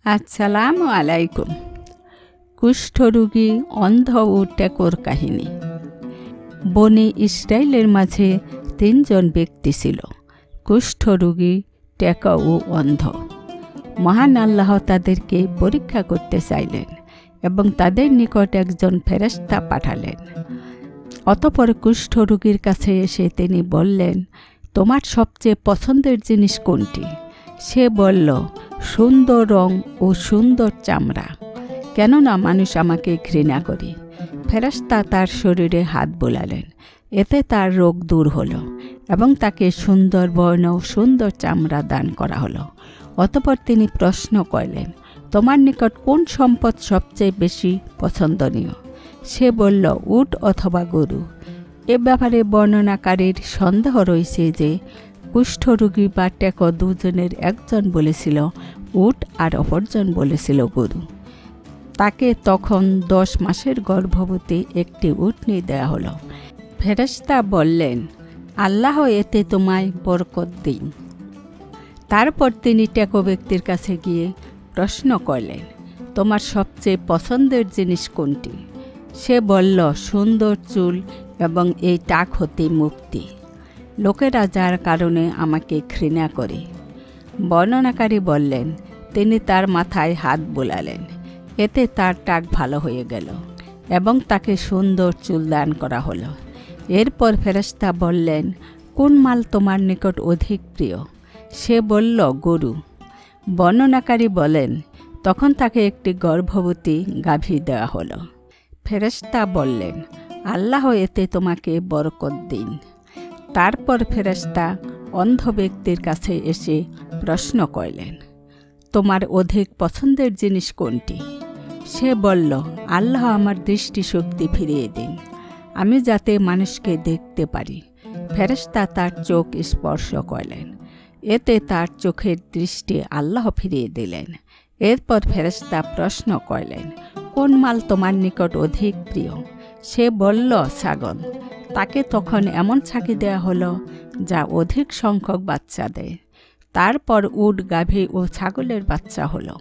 আসসালামু আলাইকুম। কুষ্ঠরোগী, অন্ধ ও টেকর কাহিনী। বনি ইসরায়েলের মাঝে 3 জন ব্যক্তি ছিল, কুষ্ঠরোগী, টেকা ও অন্ধ। মহান আল্লাহ তাদেরকে পরীক্ষা করতে চাইলেন এবং তাদের নিকট একজন ফেরেশতা পাঠালেন। অতঃপর কুষ্ঠরোগীর কাছে এসে তিনি বললেন, তোমার সবচেয়ে পছন্দের জিনিস কোনটি? সে বলল, সুন্দর রং ও সুন্দর চামড়া, কেননা মানুষ আমাকে ঘৃণা করে। ফেরেশতা তার শরীরে হাত বোলালেন, এতে তার রোগ দূর হলো এবং তাকে সুন্দর বর্ণ ও সুন্দর চামড়া দান করা হলো। অতঃপর তিনি প্রশ্ন করলেন, তোমার নিকট কোন সম্পদ সবচেয়ে বেশি পছন্দনীয়? সে বলল, উট অথবা গরু। এ ব্যাপারে বর্ণনাকারীর সন্দেহ রয়েছে যে কুষ্ঠরোগী বা টেকো দুজনের একজন বলেছিল উট আর অপরজন বলেছিল গরু। তাকে তখন 10 মাসের গর্ভবতী একটি উটনি দেয়া হলো। ফেরেশতা বললেন, আল্লাহ এতে তোমায় বরকত দিন। তারপর তিনি টেকো ব্যক্তির কাছে গিয়ে প্রশ্ন করলেন, তোমার সবচেয়ে পছন্দের জিনিস কোনটি? সে বলল, সুন্দর চুল এবং এই টাক হতে মুক্তি। লোকেরা যার কারণে আমাকে ঘৃণা করে। বর্ণনাকারী বললেন, তিনি তার মাথায় হাত বোলালেন, এতে তার টাক ভালো হয়ে গেল এবং তাকে সুন্দর চুল দান করা হলো। এরপর ফেরেশতা বললেন, কোন মাল তোমার নিকট অধিক প্রিয়? সে বলল, গরু। বর্ণনাকারী বলেন, তখন তাকে একটি গর্ভবতী গাভী দেওয়া হলো। ফেরেশতা বললেন, আল্লাহ এতে তোমাকে বরকত দিন। তারপর ফেরেশতা অন্ধ ব্যক্তির কাছে এসে প্রশ্ন করলেন, তোমার অধিক পছন্দের জিনিস কোনটি? সে বলল, আল্লাহ আমার দৃষ্টিশক্তি ফিরিয়ে দিন, আমি যাতে মানুষকে দেখতে পারি। ফেরেশতা তার চোখ স্পর্শ করলেন, এতে তার চোখের দৃষ্টি আল্লাহ ফিরিয়ে দিলেন। এরপর ফেরেশতা প্রশ্ন করলেন, কোন মাল তোমার নিকট অধিক প্রিয়? সে বলল, ছাগল। তাকে তখন এমন ছাগি দেয়া হলো যা অধিক সংখ্যক বাচ্চা দেয়। তারপর উট, গাভী ও ছাগলের বাচ্চা হলো।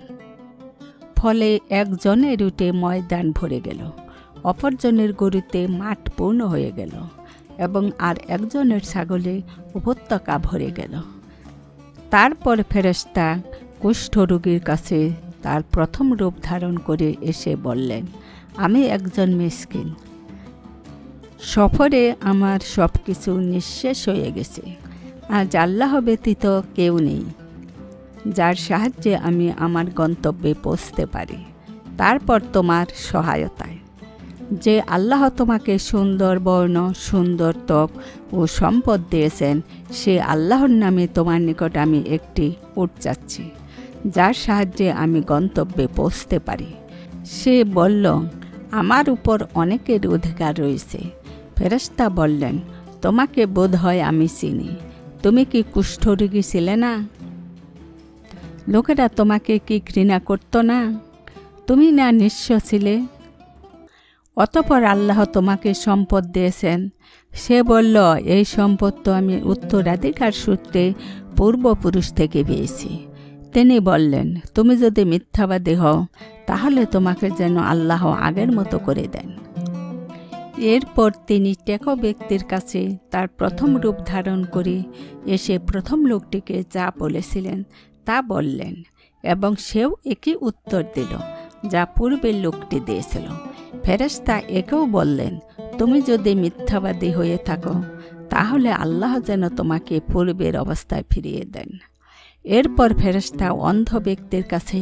ফলে একজনের উটে ময়দান ভরে গেল, অপরজনের গরুতে মাঠ পূর্ণ হয়ে গেল এবং আর একজনের ছাগলে উপত্যকা ভরে গেল। তারপর ফেরেশতা কুষ্ঠরোগীর কাছে তার প্রথম রূপ ধারণ করে এসে বললেন, আমি একজন মিসকিন। সফরে আমার সব কিছু নিঃশেষ হয়ে গেছে। আজ আল্লাহ ব্যতীত কেউ নেই যার সাহায্যে আমি আমার গন্তব্যে পৌঁছতে পারি। তারপর তোমার সহায়তায় যে আল্লাহ তোমাকে সুন্দর বর্ণ, সুন্দর ত্বক ও সম্পদ দিয়েছেন, সে আল্লাহর নামে তোমার নিকট আমি একটি উট চাচ্ছি, যার সাহায্যে আমি গন্তব্যে পৌঁছতে পারি। সে বলল, আমার উপর অনেকের অধিকার রয়েছে। ফেরেশতা বললেন, তোমাকে বোধ হয় আমি চিনি। তুমি কি কুষ্ঠরোগী ছিলে না? লোকেরা তোমাকে কি ঘৃণা করত না? তুমি না নিঃস্ব ছিলে? অতঃপর আল্লাহ তোমাকে সম্পদ দিয়েছেন। সে বলল, এই সম্পদ তো আমি উত্তরাধিকার সূত্রে পূর্বপুরুষ থেকে পেয়েছি। তিনি বললেন, তুমি যদি মিথ্যাবাদী হও তাহলে তোমাকে যেন আল্লাহ আগের মতো করে দেন। এরপর তিনি টেকো ব্যক্তির কাছে তার প্রথম রূপ ধারণ করে এসে প্রথম লোকটিকে যা বলেছিলেন তা বললেন এবং সেও একই উত্তর দিল যা পূর্বের লোকটি দিয়েছিল। ফেরেশতা একেও বললেন, তুমি যদি মিথ্যাবাদী হয়ে থাকো তাহলে আল্লাহ যেন তোমাকে পূর্বের অবস্থায় ফিরিয়ে দেন। এরপর ফেরেশতা অন্ধ ব্যক্তির কাছে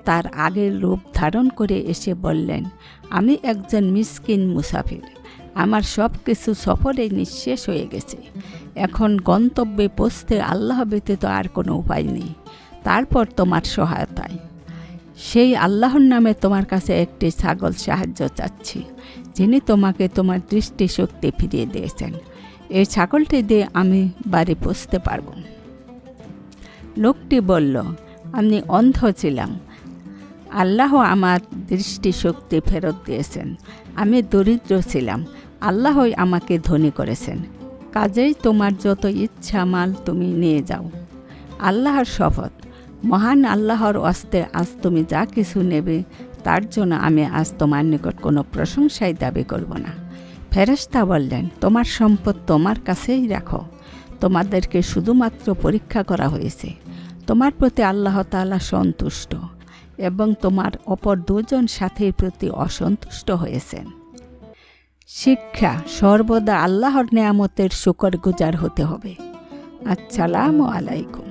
তার আগের রূপ ধারণ করে এসে বললেন, আমি একজন মিসকিন মুসাফির। আমার সব কিছু সফরে নিঃশেষ হয়ে গেছে। এখন গন্তব্যে পৌঁছতে আল্লাহ ব্যতীত আর কোনো উপায় নেই। তারপর তোমার সহায়তায় সেই আল্লাহর নামে তোমার কাছে একটি ছাগল সাহায্য চাচ্ছি, যিনি তোমাকে তোমার দৃষ্টিশক্তি ফিরিয়ে দিয়েছেন। এই ছাগলটি দিয়ে আমি বাড়ি পৌঁছতে পারব। লোকটি বলল, আমি অন্ধ ছিলাম, আল্লাহ আমার দৃষ্টিশক্তি ফেরত দিয়েছেন। আমি দরিদ্র ছিলাম, আল্লাহই আমাকে ধনী করেছেন। কাজেই তোমার যত ইচ্ছা মাল তুমি নিয়ে যাও। আল্লাহর শপথ, মহান আল্লাহর ওয়াস্তে আজ তুমি যা কিছু নেবে তার জন্য আমি আজ তোমার নিকট কোনো প্রশংসাই দাবি করব না। ফেরেশতা বললেন, তোমার সম্পদ তোমার কাছেই রাখো, তোমাদেরকে শুধুমাত্র পরীক্ষা করা হয়েছে। তোমার প্রতি আল্লাহ তাআলা সন্তুষ্ট এবং তোমার অপর দুজন সাথীর প্রতি অসন্তুষ্ট হয়েছেন। শিক্ষা: সর্বদা আল্লাহর নেয়ামতের শুকরগুজার হতে হবে। আসসালামু আলাইকুম।